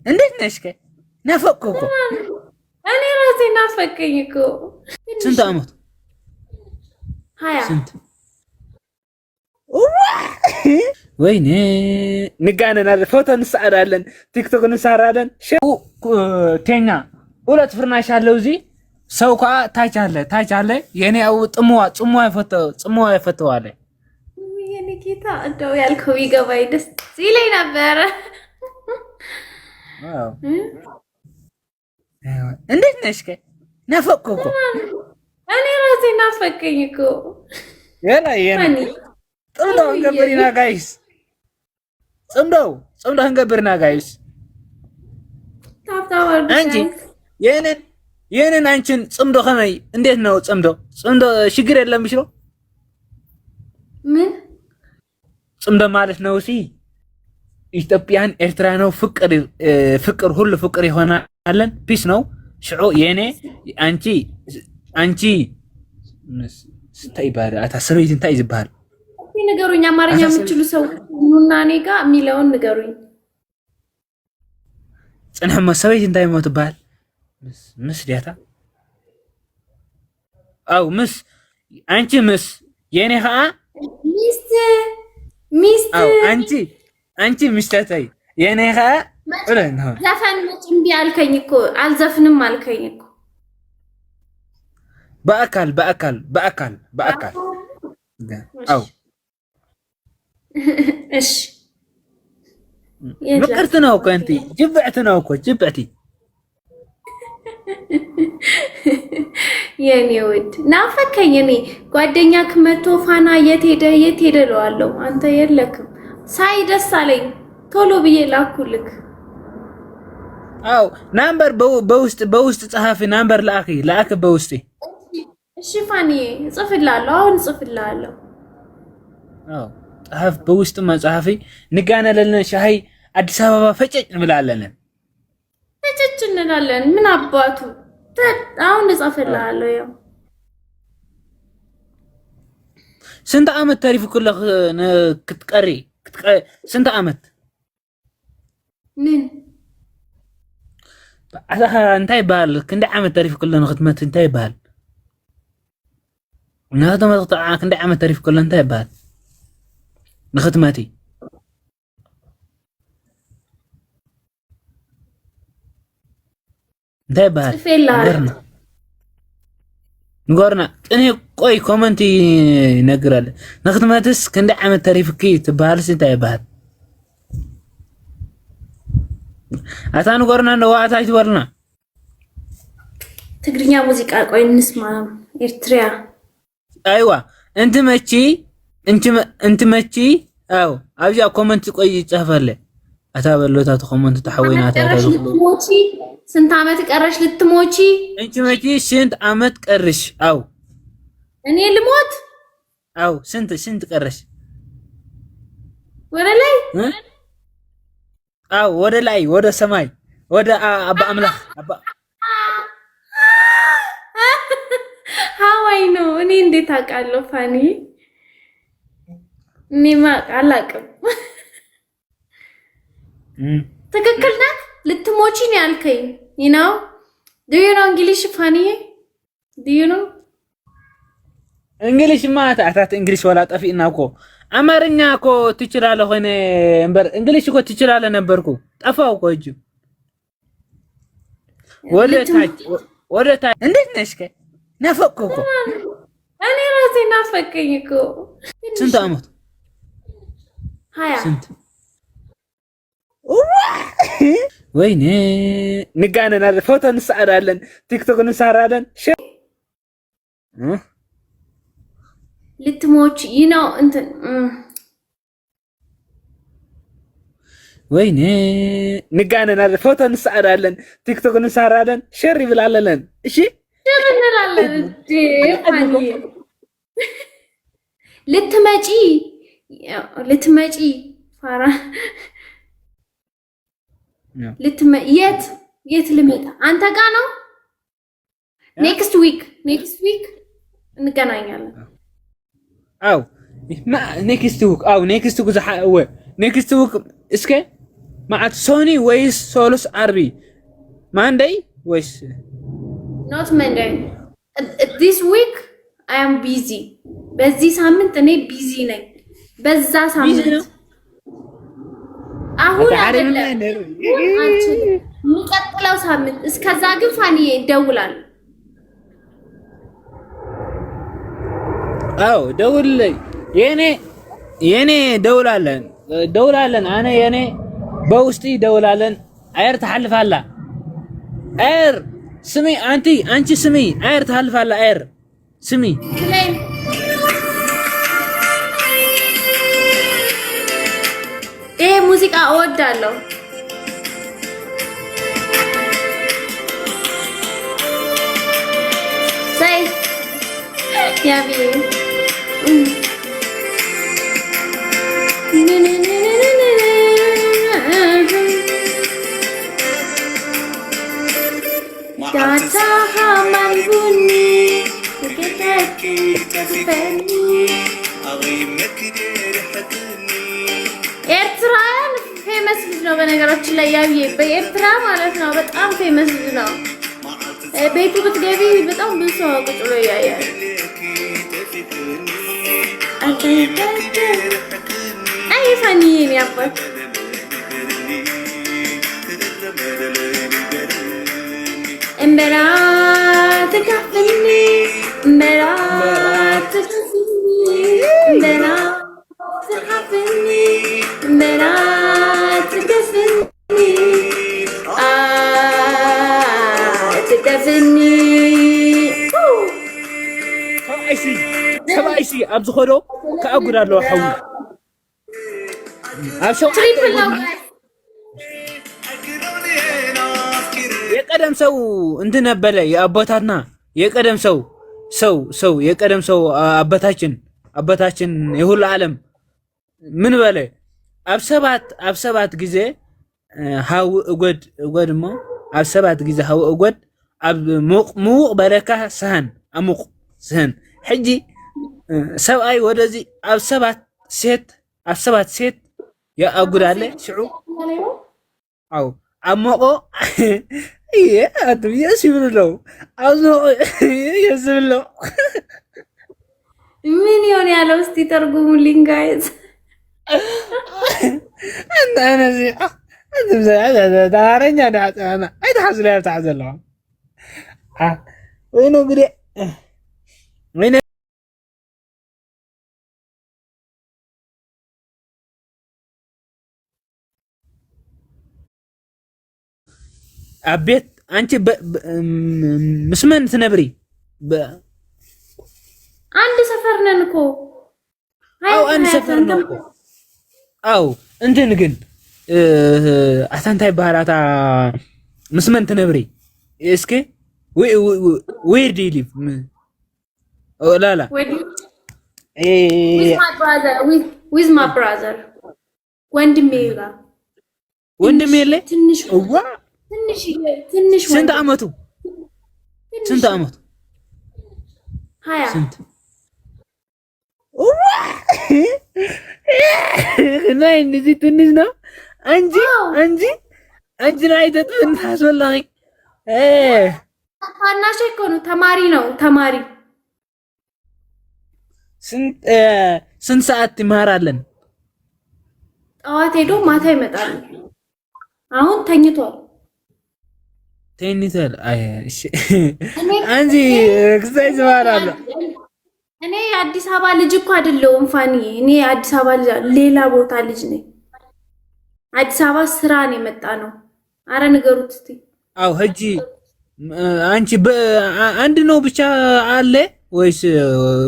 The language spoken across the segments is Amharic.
እንዴት ነሽ? ናፈቅኩ እኮ እኔ ራሴ ናፈቀኝ እኮ። ስንት ዓመት? 20 ስንት? ወይኔ ንጋነናለን፣ ፎቶ እንሰዓዳለን፣ ቲክቶክ እንሰራለን። ቴኛ ሁለት ፍርናሽ አለው እዚህ ሰው ኳ ታች አለ የኔ አው ጽሙዋ ይፈተዋል። የኔ ጌታ እንደው ያልከው ይገባኝ ደስ ይለኝ ነበረ። አዎ እንዴት ነሽ? ናፈቅኩ እኮ እኔ ራሴ ናፈቀኝ እኮ። የላ ጽምዶ እንገብርና ጋይስ፣ ጽምዶ እንገብርና ጋይስ። አንቺ የኔን አንቺን ጽምዶ ከመይ እንዴት ነው ጽምዶ ችግር የለም ብሽሮ ምን ጽምዶ ማለት ነው ሲ ኢትዮጵያን ኤርትራ ነው ፍቅር ሁሉ ፍቅር ይሆናለን ፒስ ነው ሽዑ የኔ አንቺ ስታይ ባለ አታሰበይት እንታይ ዝባል ንገሩኝ። አማርኛ የምትችሉ ሰው ኑና እኔ ጋር የሚለውን ንገሩኝ። ጽንሕ መሰበይት እንታይ ሞት ባል ምስ ዲያታ አው ምስ አንቺ ምስ የኔ ኸአ ሚስት አው አንቺ ሚስተታይ የኔ ኸአ ነው ዘፈን እምቢ አልከኝ እኮ አልዘፍንም አልከኝ እኮ። በአካል አው እሺ ምቅርት ነው እኮ አንቺ ጅብዕት ነው እኮ ጅብዕቲ የኔ ውድ ናፈከኝ። እኔ ጓደኛ ክመቶ ፋና የት ሄደ እለዋለሁ። አንተ የለክም ሳይ ደስ አለኝ። ቶሎ ብዬ ላኩልክ። አው ናምበር በውስጥ ጸሐፊ ናምበር ላአክ በውስጥ እሺ ፋኒ ጽፍላለሁ። አሁን ጽፍላለሁ። አው ጸሐፍ በውስጥ መጽሐፊ ንጋነለልን ሻይ አዲስ አበባ ፈጨጭ እንብላለን። ፈጨጭ እንላለን። ምን አባቱ አሁን ጽፍላለሁ። ያው ስንት ዓመት ታሪፍ ኩለ ክትቀሪ ስንት ዓመት ምን አሳኻ እንታይ ባል ክንደ ዓመት ታሪፍ ኩለ ንኽትመት እንታይ ባል ናተመት ተዓ ክንደ ዓመት ታሪፍ ኩለ እንታይ ባል ንኽትመቲ እንታይ ባል ንጎርና ጥኔ ቆይ ኮመንቲ ይነግራል። ንኽትመትስ ክንደ ዓመት ታሪፍኪ ትባልስ እንታይ ባል አታ ንጎርና እንደዋዕታ ይትበልና ትግርኛ ሙዚቃ ቆይ እንስማ። ኤርትሪያ አይዋ እንት መቺ አው አብያ ኮመንት ቆይ ይጻፋለ አታ በሎታ ኮመንት ተሐወይና ልትሞቺ ስንት ዓመት ቀረሽ ልትሞቺ? እንት መቺ ስንት ዓመት ቀርሽ? አው እኔ ልሞት? አው ስንት ቀረሽ? ወደ ላይ አው ወደ ላይ ወደ ሰማይ ወደ አባ አምላክ አባ ሃዋይ ነው። እኔ እንዴት አውቃለሁ ፋኒ? እኔማ አላውቅም። ትክክል ናት። ልትሞቺ ነው ያልከኝ። you know do you know English ፋኒ? do you know እንግሊሽ ማታታት እንግሊሽ ወላ ጠፊና እኮ አማርኛ እኮ ትችላለህ ሆነ እንበር እንግሊሽ እኮ ትችላለህ ነበርኩ ጠፋው እኮ እጁ ወደ ታች እንዴት ነሽ? ናፈቅኩ እኮ እኔ ራሴ ናፈቀኝ እኮ። ስንት ዓመት? 20 ስንት? ወይኔ ንጋነናለን፣ ፎቶ እንሰዓዳለን፣ ቲክቶክ እንሰራለን። ልትሞች ነው እንትን ወይኔ ንጋነናለን፣ ፎቶ እንሰዓዳለን፣ ቲክቶክ እንሰራለን። ሼር ይብላለለን። እሺ ሼር እንላለን። ልትመጪ ፋራ የት ልመጣ? አንተ ጋ ነው። ኔክስት ዊክ እንገናኛለን። አው ኔክስት ዊክ እስከ معك سوني ويس سولوس عربي ماندي ويس not Monday. This week I am busy. በዚህ ሳምንት እኔ ቢዚ ነኝ። በዛ ሳምንት አሁን አይደለም የሚቀጥለው ሳምንት። እስከዛ ግን ፋኒዬ ይደውላል። አዎ ደውልልኝ። የኔ ደውላለን አነ የኔ በውስጥ ደውላለን። አየር ተሐልፋላ አየር ስሚ አንቺ ስሚ አየር ተሐልፋላ አየር ስሚ ሙዚቃ እወዳለሁ። ሳይ ያቢ ዳታሃ ማልቡኒ ኤርትራን ፌመስ ልጅ ነው በነገራችን ላይ ያብዬ በኤርትራ ማለት ነው። በጣም ፌመስ ልጅ ነው። ቤቱ ብትገቢ በጣም ብዙ ሰው ቁጭ ብሎ ያያል። አይ ፋኒዬ ነው ያባት እምበራ ተካፍኒ እምበራ ተካፍኒ እምበራ ተካፍኒ እምበራ ተካፍኒ ተካፍኒ ሰባይሲ ኣብ ዝኸዶ ከኣጉድ ኣለዎ ሓዊ ኣብ ትሪፕል ነው የቀደም ሰው እንትን ነበረ የአባታትና የቀደም ሰው የቀደም ሰው አባታችን የሁሉ ዓለም ምን በለ ኣብ ሰባት ጊዜ ሃው እጎድ ሞ ኣብ ሰባት ጊዜ ሃው እጎድ ኣብ ሙቅ በለካ ሰሃን ኣሙቅ ሰሃን ሕጂ ሰብኣይ ወደዚ ኣብ ሰባት ሴት ያአጉዳለ ሽዑ አው አሞቆ አትብየስ ይብለው አውዞ ይስብለው ምን ይሆን ያለው? እስቲ ተርጉሙልኝ ጋይዝ። አንተ ነዚ አንተ ዳረኛ ዳጣና አይተሐዝለ ያታዘለው ወይኖ ግዴ ወይኔ አቤት አንቺ ምስመን ትነብሪ አንድ ሰፈር ነን እኮ። አው አንድ ሰፈር ነው እኮ። አው እንትን ግን አታንታይ ባህላታ ምስመን ትነብሪ እስኪ where do you live? ላላ with my brother ወንድሜ ጋር ወንድሜ የለ ትንሽ ስንት አመቱ 20 ስንት ናይ እንደዚህ ትንሽ ነው አንቺ ላይ ተጥን ታስወላኝ ታናሽ እኮ ነው። ተማሪ ስንት ሰዓት ትማራለን? ጠዋት ሄዶ ማታ ይመጣል። አሁን ተኝቷል። አይ እሺ አንቺ ክሳይ ይማራል። እኔ አዲስ አበባ ልጅ እኮ አይደለሁም ፋኒ። እኔ አዲስ አበባ ልጅ ሌላ ቦታ ልጅ ነኝ። አዲስ አበባ ስራ ነው የመጣ ነው። አረ ንገሩት እስቲ። አው ሂጂ አንቺ አንድ ነው ብቻ አለ ወይስ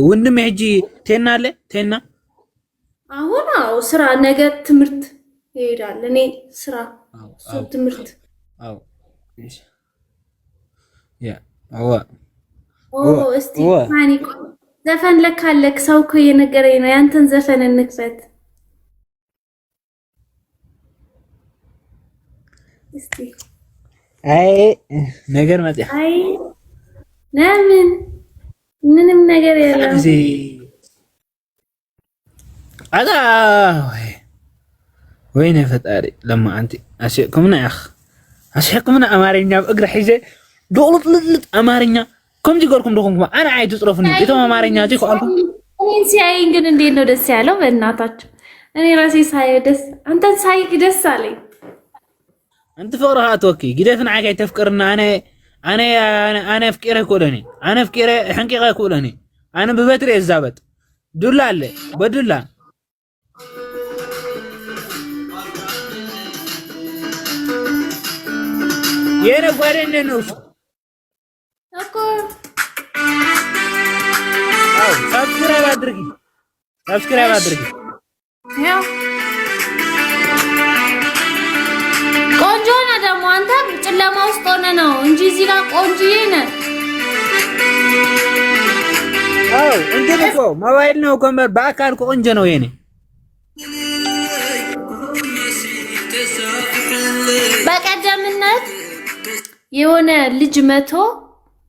ወንድም ሂጂ ቴና አለ ቴና? አሁን አው ስራ ነገ ትምህርት ይሄዳል። እኔ ስራ ትምህርት አው እሺ ያ አዋ እስቲ ማኒ ዘፈን ለካለክ ሰው እኮ የነገረኝ ነው። ያንተን ዘፈን እንክፈት እስቲ። አይ ነገር መጣ። አይ ምንም ነገር የለም። አዛ وين فتاري لما أنت أشيكمنا يا أخ أشيكمنا أمارينيا بأقرأ حيزة دولت لت أمارينيا كم جيكوركم دخونكم أنا عايز تصرفني إتو أمارينيا جيكو ألكم أنا سايين جن دينو دس يالو بناتات أنا راسي ساي دس أنت ساي دس علي أنت فقرها أتوكي جديتنا عايز تفكرنا أنا أفكره كولني أنا أفكره حنكي كولني أنا ببتري الزابط دولا عليه بدولا يانا قارن نوف أكو أو سبسكرايب أدركي يا ቆንጆ ነው ደግሞ አንተ ጨለማ ውስጥ ሆነ ነው እንጂ እዚህ ጋር ቆንጆዬ ነህ። አው እንትን እኮ ሞባይል ነው እኮ በአካል እኮ ቆንጆ ነው የኔ። በቀደምነት የሆነ ልጅ መቶ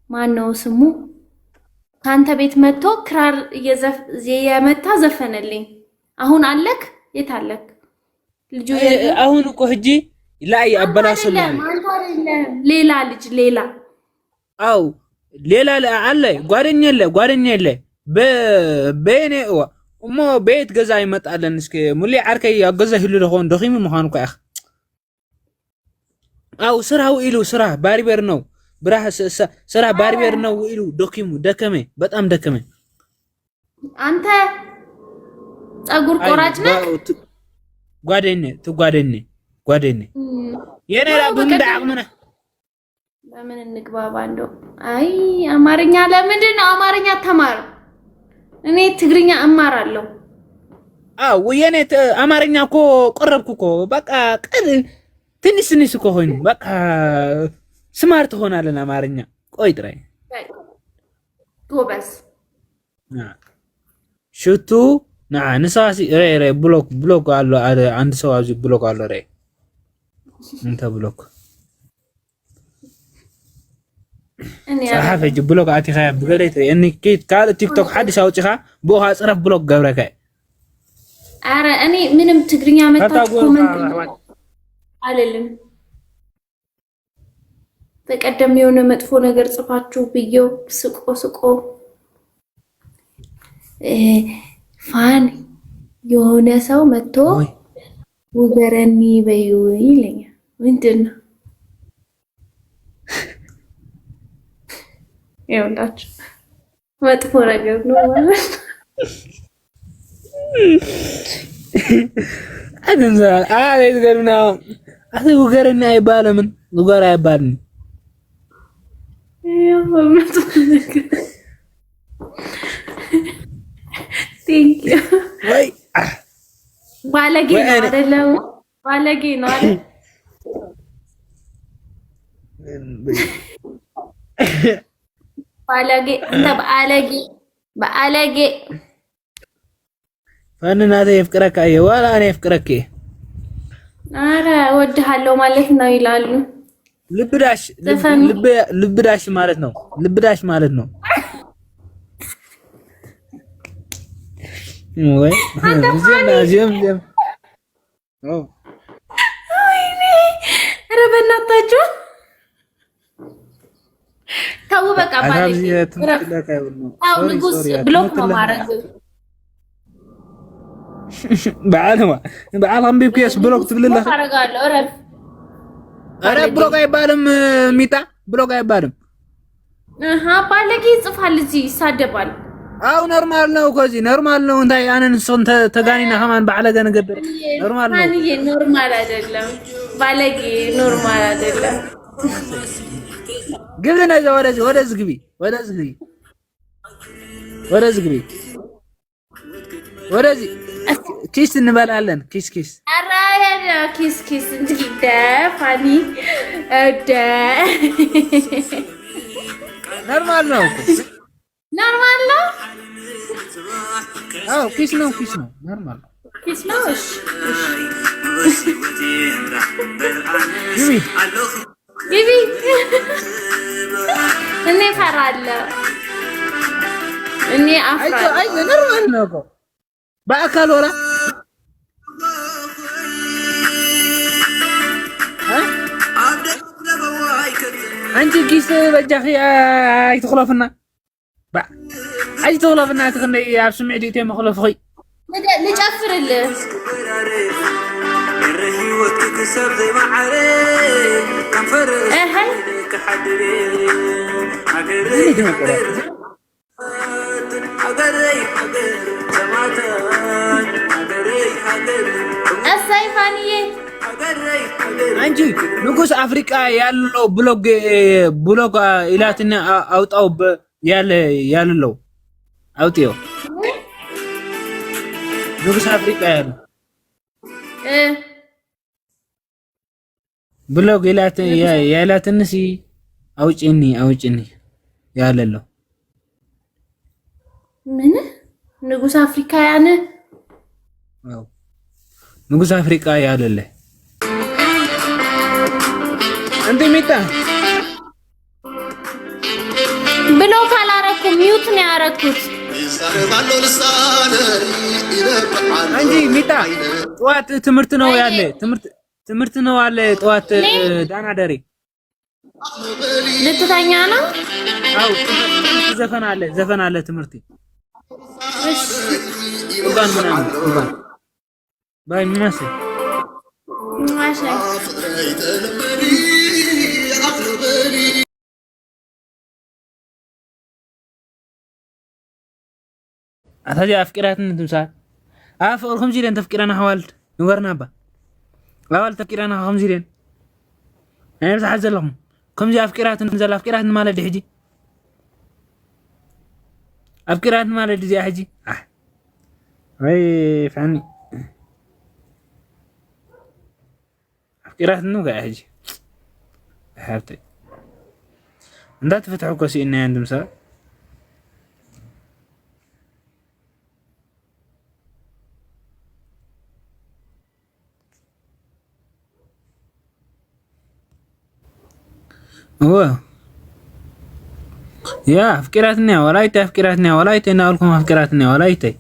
ማነው ስሙ ካንተ ቤት መቶ ክራር የመታ ዘፈነልኝ። አሁን አለክ? የት አለክ? ልጁ አሁን እኮ ሂጂ ላይ አበላሽልኝ። ሌላ ልጅ ሌላ አው ሌላ አለ ጓደኛ የለ በኔ እሞ ቤት ገዛ ይመጣለን። እስኪ ሙሊ ዓርከይ ያገዛ ህሉ ደሆን ደኺም ምዃኑ እኮ አኽ አው ስራው ኢሉ ስራ ባሪበር ነው ብራህ ስራ ባሪበር ነው ኢሉ ዶኪሙ ደከመ በጣም ደከመ። አንተ ጸጉር ቆራጭ ነህ? ጓደኛ የኔ ላብም ዳዕምና በምን እንግባባ እንደው አይ አማርኛ ለምንድን ነው አማርኛ ተማር? እኔ ትግርኛ እማራለሁ። አው የኔ አማርኛ እኮ ቆረብኩ እኮ በቃ ትንሽ እኮ ሆይን በቃ ስማርት ሆናለን አማርኛ። ቆይ ጥራይ ጎበዝ ሽቱ ንሳሲ ሬ ብሎክ አለ አንድ ሰው አዚ ብሎክ አለ ሬ እንተ ብሎክ صحافة بلوك عتيخا بقولت إني كيت كاد تيك توك حد شاوتشها بوها صرف بلوك قبلك. أرى أني منهم تقريني عملت كومنت علىلن. تقدم يوم مدفون أجر صفاتشو بيو سكو فان يوم نساو متو وقرني بيوي ليا وينتنا ይኸውላችሁ መጥፎ ነገር ነው ማለት አደንዛ አሬት ገርና አሰ ወገረና አይባልም ወገራ አይባልም ይኸው መጥፎ ነገር ቴንክ ዩ ወይ ባለጌ ነው አይደለም ባለጌ ነው አይደል ባለጌ እንደ ባለጌ ፈንናቴ ይፍቅረካ ይዋላ እኔ ይፍቅረክ አረ ወድሃለሁ ማለት ነው ይላሉ። ልብዳሽ ማለት ነው። ወይ ዚም ወይኔ ኧረ በእናታችሁ ታው በቃ ባለጌ ታው ንጉስ ብሎክ ነው ማረግ በዓል አንቢብ ከስ ብሎክ ትብልልህ አረጋለሁ። ኧረ ብሎክ አይባልም ሚጣ ብሎክ አይባልም። ባለጌ ይጽፋል እዚህ ይሳደባል። አው ኖርማል ነው ከዚህ ኖርማል ነው። እንታይ አነን ሶን ተጋኒና ከማን ባለገ ነገር ኖርማል ነው። አንዬ ኖርማል አይደለም ባለጌ ኖርማል አይደለም። ግብና ወደዚህ ግቢ ወደዚህ ኪስ እንበላለን። ኪስ አራያ ኪስ እንዲደ ፋኒ እደ ኖርማል ነው። አው ኪስ ነው ኖርማል ነው። ኪስ ነው። እሺ ግቢ እኔ ፈራለሁ። እኔ አፍራ አይ ኖርማል ነው እኮ በአካል ወራ أنت كيس بجاخي أي تخلفنا بقى أي تخلفنا تخلي عبس معدي تيم خلف خي نجفر اللي السيفانية أنجي نقص أفريقيا يالله بلوغ إلاتنا أو يالله أوتيو نقص أفريقيا يالله بلوغ إلاتنا سي أوجني يالله من نقص أفريقيا يعني نقص أفريقيا يالله أنت متى بلوك على ركوب ميوتني على ركوب أنجي متى توات تمرتنا ويالله تمرتنا ويالله توات دانا داري لتتانيانا أو زفن على تمرتي وقان منام وقان باي مناسي ماشي أتاجي أفكارات نتمسار أفكر خمسين تفكيرنا حوالت نورنا با أول تفكيرنا خمسين أنا بس حزل لهم خمسة أفكارات نزل أفكارات ما لدي حجي أفكارات ما لدي زي حجي أي فعني أفكارات نوقع حجي حابتي أنت تفتحوا كوسي إني عند مسار هو يا أفكاراتنا ولايتي أفكاراتنا ولايتي نقولكم أفكاراتنا ولايتي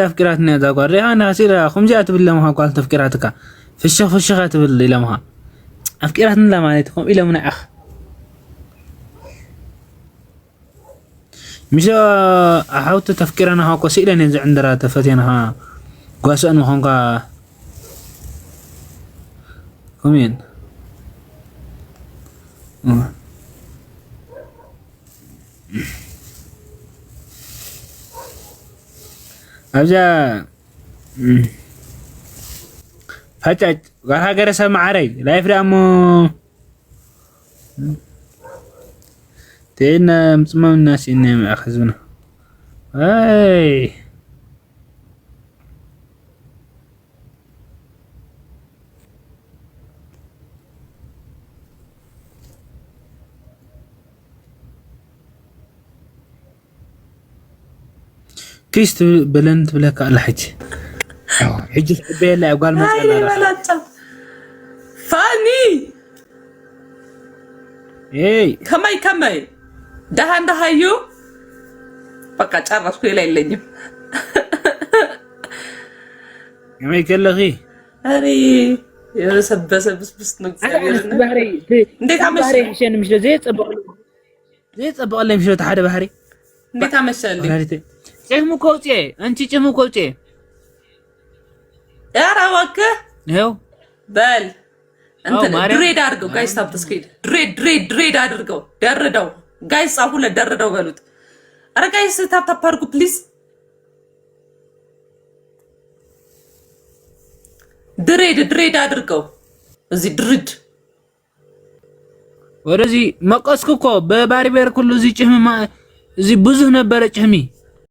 أفكاراتنا ذا قري أنا أصير خمسة بالله ما قال تفكيراتك في الشيخ تبل إلى مها أفكاراتنا لا مالتكم إلى من أخ مش أحاول تفكيرنا ها قصيدة ننزع عندنا تفتينها قاسن وهنقا كمين أبجا فتح قالها قرسها معاري لا يفرق أمو تينا مصمم الناس إنهم يأخذونه هاي كيست بلنت بلاك على حجي حجي تحبي لا قال ما فاني اي كماي دهان دهايو بقى تعرف كل اللي ما يكلغي اري يا بس نقول بحري انت عم بحري عشان مش زي صبغ اللي مش تحت بحري انت عم تشلي چمو کوچه انت چمو کوچه يا راوك هو بل انت دريد ادرغو جايز تاب تسكيد دريد ادرغو دردو جايز اقول دردو بلوت ارا جايز تاب ارغو بليز دريد ادرغو زي دريد ورزي مقاسكو بباري بير كله زي چهم ما زي بزه نبره چهمي